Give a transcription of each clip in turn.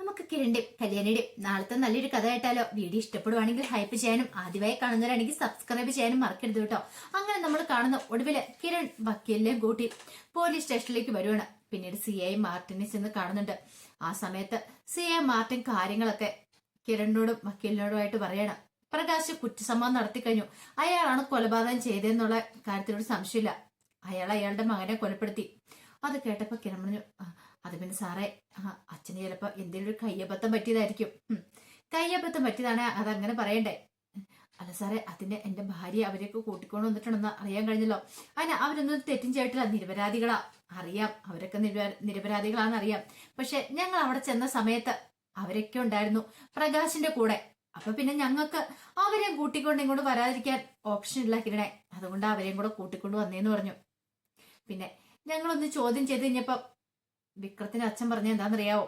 നമുക്ക് കിരണിന്റെയും കല്യാണിയുടെയും നാളത്തെ നല്ലൊരു കഥ കേട്ടാലോ? വീഡിയോ ഇഷ്ടപ്പെടുവാണെങ്കിൽ ഹൈപ്പ് ചെയ്യാനും ആദ്യമായി കാണുന്നവരാണെങ്കിൽ സബ്സ്ക്രൈബ് ചെയ്യാനും മറക്കരുത് കേട്ടോ. അങ്ങനെ നമ്മൾ കാണുന്ന ഒടുവില് കിരൺ വക്കീലിനെയും കൂട്ടി പോലീസ് സ്റ്റേഷനിലേക്ക് വരുവാണ്. പിന്നീട് CI മാർട്ടിനെ ചെന്ന് കാണുന്നുണ്ട്. ആ സമയത്ത് CI മാർട്ടിൻ കാര്യങ്ങളൊക്കെ കിരണിനോടും വക്കീലിനോടുമായിട്ട് പറയണം. പ്രകാശ് കുറ്റസമ്മതം നടത്തി കഴിഞ്ഞു. അയാളാണ് കൊലപാതകം ചെയ്തതെന്നുള്ള കാര്യത്തിനോട് സംശയമില്ല. അയാൾ അയാളുടെ മകനെ കൊലപ്പെടുത്തി. അത് കേട്ടപ്പോ കിരൺ പറഞ്ഞു, അത് പിന്നെ സാറേ, അച്ഛന് ചിലപ്പോ എന്തെങ്കിലും ഒരു കയ്യബദ്ധം പറ്റിയതായിരിക്കും. കയ്യബദ്ധം പറ്റിയതാണ്, അതങ്ങനെ പറയണ്ടേ? അല്ല സാറേ, അതിന് എന്റെ ഭാര്യ അവരെയൊക്കെ കൂട്ടിക്കൊണ്ട് വന്നിട്ടുണ്ടെന്ന് അറിയാൻ കഴിഞ്ഞല്ലോ. അതിന് അവരൊന്നും തെറ്റും ചെയ്തിട്ടില്ല, നിരപരാധികളാ. അറിയാം, അവരൊക്കെ നിരപരാധികളാണെന്ന് അറിയാം. പക്ഷെ ഞങ്ങൾ അവിടെ ചെന്ന സമയത്ത് അവരൊക്കെ ഉണ്ടായിരുന്നു പ്രകാശിന്റെ കൂടെ. അപ്പൊ പിന്നെ ഞങ്ങൾക്ക് അവരെയും കൂട്ടിക്കൊണ്ട് ഇങ്ങോട്ട് വരാതിരിക്കാൻ ഓപ്ഷൻ ഇല്ല കിരണേ. അതുകൊണ്ട് അവരെയും കൂടെ കൂട്ടിക്കൊണ്ട് വന്നേന്ന് പറഞ്ഞു. പിന്നെ ഞങ്ങളൊന്ന് ചോദ്യം ചെയ്ത് കഴിഞ്ഞപ്പോ വിക്രത്തിന്റെ അച്ഛൻ പറഞ്ഞ എന്താണെന്നറിയാവോ?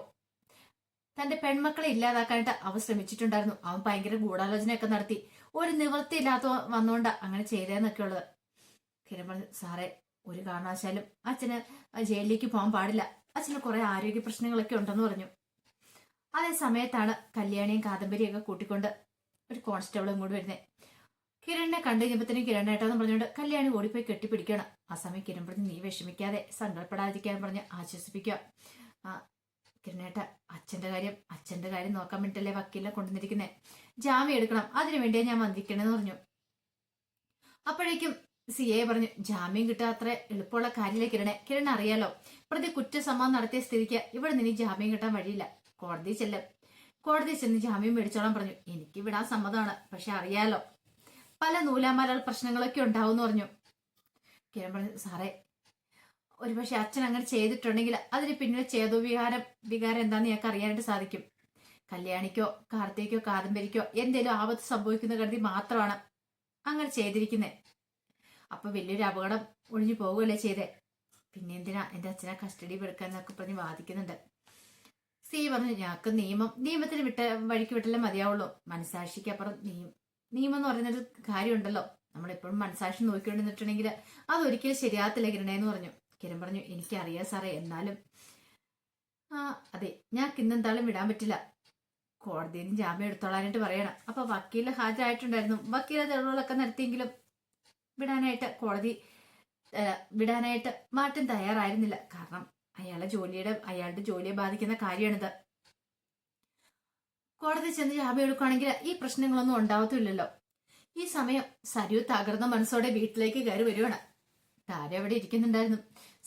തന്റെ പെൺമക്കളെ ഇല്ലാതാക്കാനായിട്ട് അവൻ ശ്രമിച്ചിട്ടുണ്ടായിരുന്നു. അവൻ ഭയങ്കര ഗൂഢാലോചനയൊക്കെ നടത്തി. ഒരു നിവൃത്തി ഇല്ലാത്ത വന്നുകൊണ്ടാ അങ്ങനെ ചെയ്തതെന്നൊക്കെ ഉള്ളത്. കിരൺ പറഞ്ഞു, സാറേ, ഒരു കാരണവശാലും അച്ഛന് ജയിലിലേക്ക് പോകാൻ പാടില്ല. അച്ഛന് കുറെ ആരോഗ്യ പ്രശ്നങ്ങളൊക്കെ ഉണ്ടെന്ന് പറഞ്ഞു. അതേ സമയത്താണ് കല്യാണിയും കാദംബരിയും ഒക്കെ കൂട്ടിക്കൊണ്ട് ഒരു കോൺസ്റ്റബിൾ ഇങ്ങോട്ട് വരുന്നത്. കിരണിനെ കണ്ടു കഴിഞ്ഞപ്പത്തേനും കിരണേട്ടാന്ന് പറഞ്ഞുകൊണ്ട് കല്യാണി ഓടിപ്പോയി കെട്ടിപ്പിടിക്കണം. ആ സമയം കിരൺ പറഞ്ഞ്, നീ വിഷമിക്കാതെ, സങ്കടപ്പെടാതിരിക്കാൻ പറഞ്ഞ് ആശ്വസിപ്പിക്കുക. കിരണേട്ട, അച്ഛന്റെ കാര്യം നോക്കാൻ വേണ്ടിട്ടല്ലേ വക്കീലിനെ കൊണ്ടുവന്നിരിക്കുന്നേ. ജാമ്യം എടുക്കണം, അതിനു വേണ്ടിയാ ഞാൻ വന്നിരിക്കണെന്ന് പറഞ്ഞു. അപ്പോഴേക്കും CA പറഞ്ഞു, ജാമ്യം കിട്ടുക അത്ര എളുപ്പമുള്ള കാര്യമില്ല കിരണെ. കിരൺ അറിയാലോ, പ്രതി കുറ്റസമ്മതം നടത്തിയ സ്ഥിതിക്ക് ഇവിടെ നിന്ന് ജാമ്യം കിട്ടാൻ വഴിയില്ല. കോടതി ചെന്ന് ജാമ്യം മേടിച്ചോളാൻ പറഞ്ഞു. എനിക്ക് വിടാൻ സമ്മതമാണ്, പക്ഷെ അറിയാലോ പല നൂലാമാല പ്രശ്നങ്ങളൊക്കെ ഉണ്ടാവും പറഞ്ഞു. കിരൺ പറഞ്ഞു, സാറേ, ഒരുപക്ഷെ അച്ഛൻ അങ്ങനെ ചെയ്തിട്ടുണ്ടെങ്കിൽ അതിന് പിന്നിലെ ചേതോ വികാരം എന്താന്ന് ഞങ്ങൾക്ക് അറിയാനായിട്ട് സാധിക്കും. കല്യാണിക്കോ കാർത്തികോ കാദംബരിക്കോ എന്തേലും ആപത്ത് സംഭവിക്കുന്ന കരുതി മാത്രമാണ് അങ്ങനെ ചെയ്തിരിക്കുന്നത്. അപ്പൊ വലിയൊരു അപകടം ഒഴിഞ്ഞു പോകുകയല്ലേ ചെയ്തേ. പിന്നെ എന്തിനാ എന്റെ അച്ഛനെ കസ്റ്റഡി എടുക്കാന്നൊക്കെ പറഞ്ഞ് വാദിക്കുന്നുണ്ട്. പറഞ്ഞു, ഞങ്ങൾക്ക് നിയമത്തിന് വഴിക്ക് വിട്ടല്ലേ മതിയാവുള്ളൂ. മനസാക്ഷിക്ക് അപ്പുറം നിയമം എന്ന് പറയുന്നൊരു കാര്യമുണ്ടല്ലോ. നമ്മളെപ്പോഴും മനസാക്ഷി നോക്കിക്കൊണ്ടിരുന്നിട്ടുണ്ടെങ്കിൽ അതൊരിക്കലും ശരിയാകത്തില്ല കിരണേന്ന് പറഞ്ഞു. കിരൺ പറഞ്ഞു, എനിക്കറിയാം സാറേ, എന്നാലും അതെ, ഞങ്ങൾക്ക് ഇന്നെന്തായാലും വിടാൻ പറ്റില്ല. കോടതിയിൽ നിന്ന് ജാമ്യം എടുത്തോളാനായിട്ട് പറയണം. അപ്പൊ വക്കീല് ഹാജരായിട്ടുണ്ടായിരുന്നു. വക്കീലെ തെളിവുകളൊക്കെ നടത്തിയെങ്കിലും വിടാനായിട്ട് മാർട്ടിൻ തയ്യാറായിരുന്നില്ല. കാരണം അയാളുടെ ജോലിയെ ബാധിക്കുന്ന കാര്യമാണിത്. കോടതി ചെന്ന് ജാമ്യം എടുക്കുകയാണെങ്കിൽ ഈ പ്രശ്നങ്ങളൊന്നും ഉണ്ടാവത്തില്ലല്ലോ. ഈ സമയം സരു തകർന്ന മനസ്സോടെ വീട്ടിലേക്ക് കയറി വരുവാണ്. താര അവിടെ ഇരിക്കുന്നുണ്ടായിരുന്നു.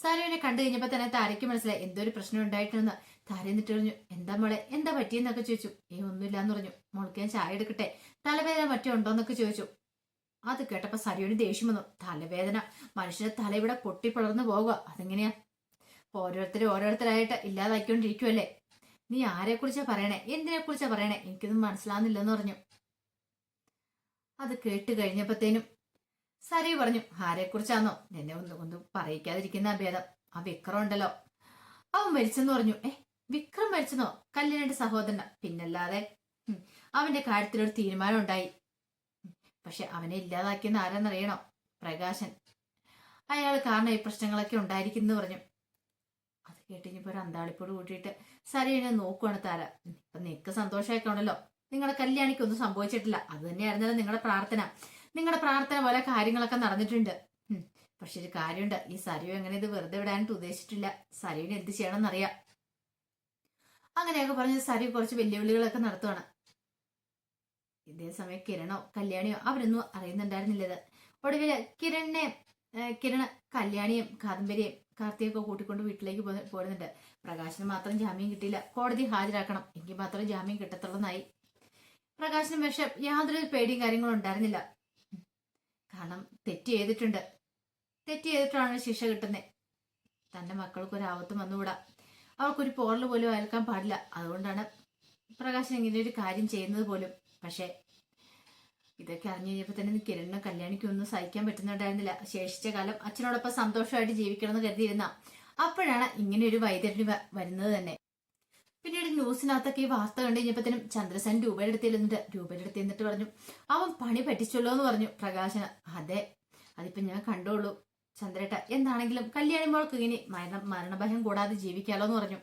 സരുവിനെ കണ്ടു കഴിഞ്ഞപ്പോ തന്നെ താരയ്ക്ക് മനസ്സിലായി എന്തോ ഒരു പ്രശ്നം ഉണ്ടായിട്ടെന്ന്. താര എന്നിട്ട് പറഞ്ഞു, എന്താ മോളെ, എന്താ പറ്റിയെന്നൊക്കെ ചോദിച്ചു. ഒന്നുമില്ലാന്ന് പറഞ്ഞു. മോൾക്ക് ഞാൻ ചായ എടുക്കട്ടെ, തലവേദന മറ്റോ ഉണ്ടോന്നൊക്കെ ചോദിച്ചു. അത് കേട്ടപ്പോ സരുവിന് ദേഷ്യം വന്നു. തലവേദന? മനുഷ്യന്റെ തല ഇവിടെ പൊട്ടിപ്പിളർന്നു പോകുക, അതെങ്ങനെയാ? ഓരോരുത്തരായിട്ട് ഇല്ലാതാക്കിക്കൊണ്ടിരിക്കുവല്ലേ. നീ ആരെ കുറിച്ചാ പറയണേ, എന്തിനെ കുറിച്ചാ പറയണേ? എനിക്കൊന്നും മനസ്സിലാവുന്നില്ലെന്ന് പറഞ്ഞു. അത് കേട്ട് കഴിഞ്ഞപ്പോഴത്തേനും സരി പറഞ്ഞു, ആരെ കുറിച്ചാന്നോ? എന്നെ ഒന്നും പറയിക്കാതിരിക്കുന്ന ഭേദം. ആ വിക്രം ഉണ്ടല്ലോ, അവൻ മരിച്ചെന്ന് പറഞ്ഞു. വിക്രം മരിച്ചെന്നോ? കല്യാണിന്റെ സഹോദരൻ. പിന്നല്ലാതെ. അവന്റെ കാര്യത്തിലൊരു തീരുമാനം ഉണ്ടായി. പക്ഷെ അവനെ ഇല്ലാതാക്കിയെന്ന് ആരെന്നറിയണോ? പ്രകാശൻ. അയാൾ കാരണം ഈ പ്രശ്നങ്ങളൊക്കെ ഉണ്ടായിരിക്കുന്നു പറഞ്ഞു. അത് കേട്ടിപ്പോ ഒരു അന്താളിപ്പോട് കൂട്ടിയിട്ട് സരിനെ നോക്കുവാണ് താര. ഇപ്പൊ നിനക്ക് സന്തോഷമായിക്കോണല്ലോ, നിങ്ങളുടെ കല്യാണിക്കൊന്നും സംഭവിച്ചിട്ടില്ല. അത് തന്നെയായിരുന്നല്ലോ നിങ്ങളുടെ പ്രാർത്ഥന പോലെ കാര്യങ്ങളൊക്കെ നടന്നിട്ടുണ്ട്. പക്ഷെ ഒരു കാര്യമുണ്ട്, ഈ സരിയു എങ്ങനെ ഇത് വെറുതെ വിടാനായിട്ട് ഉദ്ദേശിച്ചിട്ടില്ല. സരിവിന് എന്ത് ചെയ്യണമെന്നറിയാം. അങ്ങനെയൊക്കെ പറഞ്ഞ് സരിയു കുറച്ച് വെല്ലുവിളികളൊക്കെ നടത്തുവാണ്. ഇതേ സമയം കിരണോ കല്യാണിയോ അവരൊന്നും അറിയുന്നുണ്ടായിരുന്നില്ലത്. ഒടുവില് കിരണ് കല്യാണിയും കാദംബരിയും കാർത്തിയൊക്കെ കൂട്ടിക്കൊണ്ട് വീട്ടിലേക്ക് പോരുന്നുണ്ട്. പ്രകാശിന് മാത്രം ജാമ്യം കിട്ടിയില്ല. കോടതി ഹാജരാക്കണം, എങ്കിൽ മാത്രമേ ജാമ്യം കിട്ടത്തുള്ളതായി. പ്രകാശിന് പക്ഷെ യാതൊരു പേടിയും കാര്യങ്ങളും ഉണ്ടായിരുന്നില്ല. കാരണം തെറ്റ് ചെയ്തിട്ടാണ് ശിക്ഷ കിട്ടുന്നത്. തന്റെ മക്കൾക്ക് ഒരു ആപത്തും വന്നുകൂടാ, അവർക്കൊരു പോറൽ പോലും അയൽക്കാൻ പാടില്ല. അതുകൊണ്ടാണ് പ്രകാശൻ ഇങ്ങനെ ഒരു കാര്യം ചെയ്യുന്നത് പോലും. പക്ഷെ ഇതൊക്കെ അറിഞ്ഞു കഴിഞ്ഞപ്പോ തന്നെ കിരണിനും കല്യാണിക്കും ഒന്നും സഹിക്കാൻ പറ്റുന്നുണ്ടായിരുന്നില്ല. ശേഷിച്ച കാലം അച്ഛനോടൊപ്പം സന്തോഷമായിട്ട് ജീവിക്കണമെന്ന് കരുതിയിരുന്ന അപ്പോഴാണ് ഇങ്ങനെ ഒരു വൈതരണി വരുന്നത് തന്നെ. പിന്നീട് ന്യൂസിനകത്തൊക്കെ ഈ വാർത്ത കണ്ടു കഴിഞ്ഞപ്പോഴത്തേനും ചന്ദ്രസേൻ രൂപയുടെ അടുത്ത് എന്നിട്ട് പറഞ്ഞു, അവൻ പണി പറ്റിച്ചല്ലോ എന്ന് പറഞ്ഞു പ്രകാശന്. അതെ, അതിപ്പോ ഞാൻ കണ്ടോളൂ ചന്ദ്രേട്ട. എന്താണെങ്കിലും കല്യാണി മോൾക്ക് ഇനി മരണഭയം കൂടാതെ ജീവിക്കാലോ എന്ന് പറഞ്ഞു.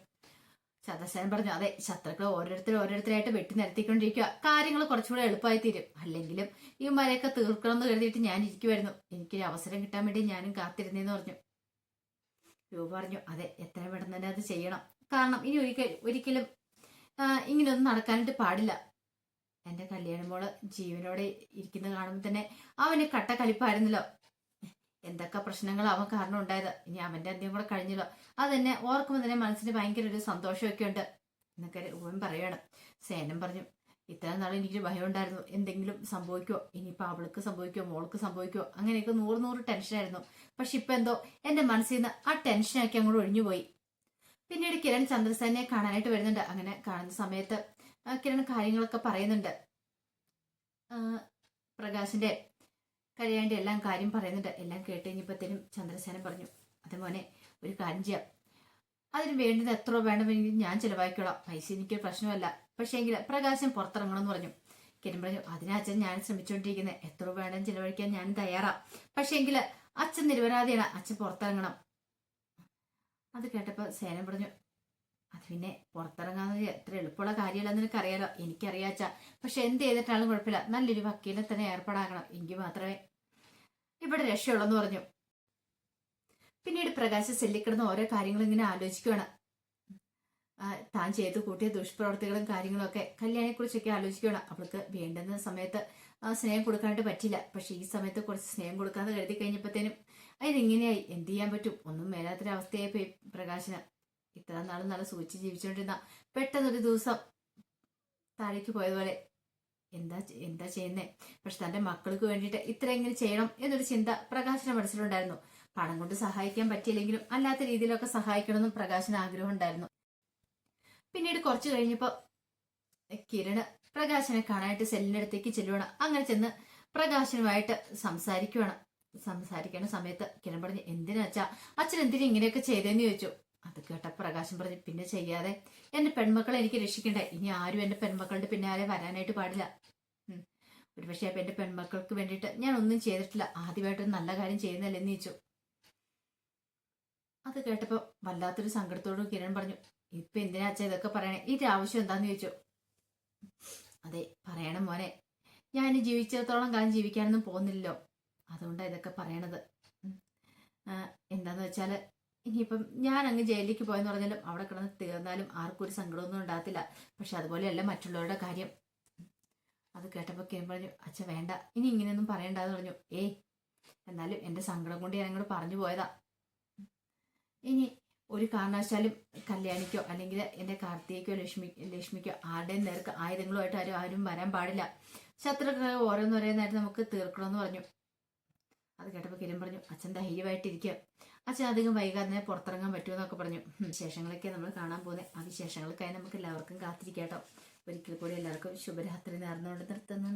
ചന്ദ്രസേനൻ പറഞ്ഞു, അതെ, ശത്രുക്കൾ ഓരോരുത്തരായിട്ട് വെട്ടി നിരത്തിക്കൊണ്ടിരിക്കുക, കാര്യങ്ങൾ കുറച്ചുകൂടെ എളുപ്പമായി തീരും. അല്ലെങ്കിലും ഈ മരയൊക്കെ തീർക്കണം എന്ന് കരുതിയിട്ട് ഞാൻ ഇരിക്കുമായിരുന്നു, എനിക്കൊരു അവസരം കിട്ടാൻ വേണ്ടി ഞാനും കാത്തിരുന്നേന്ന് പറഞ്ഞു. രൂപ പറഞ്ഞു, അതെ, എത്രയും പെട്ടെന്ന് തന്നെ അത് ചെയ്യണം. കാരണം ഇനി ഒരിക്കലും ഇങ്ങനെയൊന്നും നടക്കാനായിട്ട് പാടില്ല. എന്റെ കല്യാണം മോള് ജീവനോടെ ഇരിക്കുന്നത് കാണുമ്പോൾ തന്നെ അവന് കട്ട കലിപ്പായിരുന്നല്ലോ. എന്തൊക്കെ പ്രശ്നങ്ങൾ അവൻ കാരണം ഉണ്ടായത്. ഇനി അവന്റെ അന്ത്യം കൂടെ കഴിഞ്ഞല്ലോ. അതെന്നെ ഓർക്കുമ്പോൾ തന്നെ മനസ്സിന് ഭയങ്കര ഒരു സന്തോഷമൊക്കെ ഉണ്ട് എന്നൊക്കെ രൂപൻ പറയാണ്. സേനം പറഞ്ഞു, ഇത്രയും നാളെ എനിക്കൊരു ഭയം ഉണ്ടായിരുന്നു, എന്തെങ്കിലും സംഭവിക്കുമോ, ഇനിയിപ്പോൾ അവൾക്ക് സംഭവിക്കുമോ, മോൾക്ക് സംഭവിക്കുമോ, അങ്ങനെയൊക്കെ നൂറ് ടെൻഷനായിരുന്നു. പക്ഷെ ഇപ്പൊ എന്തോ എന്റെ മനസ്സിൽ നിന്ന് ആ ടെൻഷനൊക്കെ അങ്ങോട്ട് ഒഴിഞ്ഞുപോയി. പിന്നീട് കിരൺ ചന്ദ്രസേനെ കാണാനായിട്ട് വരുന്നുണ്ട്. അങ്ങനെ കാണുന്ന സമയത്ത് കിരൺ കാര്യങ്ങളൊക്കെ പറയുന്നുണ്ട്. പ്രകാശിന്റെ കഴിയാണ്ട് എല്ലാം കാര്യം പറയുന്നുണ്ട്. എല്ലാം കേട്ട് കഴിഞ്ഞപ്പോഴത്തേനും ചന്ദ്രസേനൻ പറഞ്ഞു, അതെ മോനെ, ഒരു കാര്യം ചെയ്യാം, അതിന് വേണ്ടത് എത്ര വേണമെങ്കിലും ഞാൻ ചിലവാക്കിക്കോളാം, പൈസ എനിക്ക് പ്രശ്നമല്ല. പക്ഷേ എങ്കിൽ പ്രകാശം പുറത്തിറങ്ങണം എന്ന് പറഞ്ഞു. കിരൺ പറഞ്ഞു, അതിനച്ഛൻ ഞാൻ ശ്രമിച്ചുകൊണ്ടിരിക്കുന്നത്, എത്ര വേണം ചിലവഴിക്കാൻ ഞാൻ തയ്യാറാ. പക്ഷേ എങ്കിൽ അച്ഛൻ നിരപരാധിയാണ്, അച്ഛൻ പുറത്തിറങ്ങണം. അത് കേട്ടപ്പോൾ സേനൻ പറഞ്ഞു, അത് പിന്നെ പുറത്തിറങ്ങാന്ന് എത്ര എളുപ്പമുള്ള കാര്യമല്ലെന്ന് നിനക്കറിയാലോ. എനിക്കറിയാച്ച, പക്ഷെ എന്ത് ചെയ്തിട്ടാലും കുഴപ്പമില്ല, നല്ലൊരു വക്കീലിനെ തന്നെ ഏർപ്പാടാക്കണം, എങ്കിൽ മാത്രമേ ഇവിടെ രക്ഷയുള്ളെന്ന് പറഞ്ഞു. പിന്നീട് പ്രകാശ് സെല്ലിക്കിടന്ന് ഓരോ കാര്യങ്ങളും ഇങ്ങനെ ആലോചിക്കുകയാണ്. താൻ ചെയ്തു കൂട്ടിയ ദുഷ്പ്രവർത്തികളും കാര്യങ്ങളും ഒക്കെ, കല്യാണിയെക്കുറിച്ചൊക്കെ ആലോചിക്കുകയാണ്. അവൾക്ക് വേണ്ടുന്ന സമയത്ത് സ്നേഹം കൊടുക്കാനായിട്ട് പറ്റില്ല. പക്ഷെ ഈ സമയത്ത് കുറച്ച് സ്നേഹം കൊടുക്കാതെ കരുതി കഴിഞ്ഞപ്പോഴത്തേനും അതിനെങ്ങനെയായി, എന്ത് ചെയ്യാൻ പറ്റും, ഒന്നും മേലാത്തൊരവസ്ഥയായി പോയി പ്രകാശിന്. ഇത്ര നാളും നല്ല സൂചിച്ച് ജീവിച്ചുകൊണ്ടിരുന്ന പെട്ടെന്നൊരു ദിവസം താഴേക്ക് പോയതുപോലെ. എന്താ ചെയ്യുന്നേ? പക്ഷെ തന്റെ മക്കൾക്ക് വേണ്ടിയിട്ട് ഇത്ര എങ്ങനെ ചെയ്യണം എന്നൊരു ചിന്ത പ്രകാശിന്റെ മനസ്സിലുണ്ടായിരുന്നു. പണം കൊണ്ട് സഹായിക്കാൻ പറ്റിയില്ലെങ്കിലും അല്ലാത്ത രീതിയിലൊക്കെ സഹായിക്കണമെന്നും പ്രകാശിന് ആഗ്രഹം ഉണ്ടായിരുന്നു. പിന്നീട് കുറച്ചു കഴിഞ്ഞപ്പോ കിരണ് പ്രകാശനെ കാണാനായിട്ട് സെല്ലിന്റെ അടുത്തേക്ക് ചെല്ലുവാണ്. അങ്ങനെ ചെന്ന് പ്രകാശനുമായിട്ട് സംസാരിക്കണ സമയത്ത് കിരൺ പറഞ്ഞു, എന്തിനാച്ചാ അച്ഛൻ എന്തിനാ ഇങ്ങനെയൊക്കെ ചെയ്തേന്ന് ചോദിച്ചു. അത് കേട്ട പ്രകാശൻ പറഞ്ഞു, പിന്നെ ചെയ്യാതെ, എന്റെ പെൺമക്കളെ എനിക്ക് രക്ഷിക്കണ്ടേ, ഇനി ആരും എന്റെ പെൺമക്കളുടെ പിന്നാലെ വരാനായിട്ട് പാടില്ല. ഒരു പക്ഷേ എന്റെ പെൺമക്കൾക്ക് വേണ്ടിയിട്ട് ഞാൻ ഒന്നും ചെയ്തിട്ടില്ല, ആദ്യമായിട്ടൊരു നല്ല കാര്യം ചെയ്യുന്നല്ലെന്ന് ചോദിച്ചു. അത് കേട്ടപ്പോ വല്ലാത്തൊരു സങ്കടത്തോടും കിരൺ പറഞ്ഞു, ഇപ്പൊ എന്തിനാ അച്ഛാ ഇതൊക്കെ പറയണേ, ഇതിന്റെ ആവശ്യം എന്താന്ന് ചോദിച്ചു. അതെ, പറയണം മോനെ, ഞാൻ ജീവിച്ചിടത്തോളം കാലം ജീവിക്കാനൊന്നും പോകുന്നില്ലല്ലോ, അതുകൊണ്ടാണ് ഇതൊക്കെ പറയണത്. എന്താന്ന് വെച്ചാല് ഇനിയിപ്പം ഞാൻ അങ്ങ് ജയിലിലേക്ക് പോയെന്ന് പറഞ്ഞാലും അവിടെ കിടന്ന് തീർന്നാലും ആർക്കും ഒരു സങ്കടമൊന്നും ഉണ്ടാകത്തില്ല. പക്ഷെ അതുപോലെയല്ല മറ്റുള്ളവരുടെ കാര്യം. അത് കേട്ടപ്പോൾ കിരൺ പറഞ്ഞു, അച്ഛ വേണ്ട, ഇനി ഇങ്ങനെയൊന്നും പറയണ്ടെന്ന് പറഞ്ഞു. എന്നാലും എന്റെ സങ്കടം കൊണ്ട് ഞാൻ അങ്ങോട്ട് പറഞ്ഞു പോയതാ. ഇനി ഒരു കാരണവശാലും കല്യാണിക്കോ അല്ലെങ്കിൽ എന്റെ കാർത്തികയ്ക്കോ ലക്ഷ്മിക്കോ ആരുടെയും നേർക്ക് ആയുധങ്ങളുമായിട്ട് ആരും വരാൻ പാടില്ല. ശത്രുക്കളെ ഓരോന്നോരോന്നായിട്ട് നമുക്ക് തീർക്കണമെന്ന് പറഞ്ഞു. അത് കേട്ടപ്പോൾ കിരൺ പറഞ്ഞു, അച്ഛൻ ധൈര്യമായിട്ടിരിക്കുക, അച്ഛൻ അധികം വൈകാതെ തന്നെ പുറത്തിറങ്ങാൻ പറ്റുമെന്നൊക്കെ പറഞ്ഞു. വിശേഷങ്ങളൊക്കെ നമ്മൾ കാണാൻ പോകുന്നത്. ആ വിശേഷങ്ങൾക്കായി നമുക്ക് എല്ലാവർക്കും കാത്തിരിക്കാട്ടോ. ഒരിക്കൽ കൂടി എല്ലാവർക്കും ശുഭരാത്രി നേർന്നുകൊണ്ട് നിർത്തുന്നു.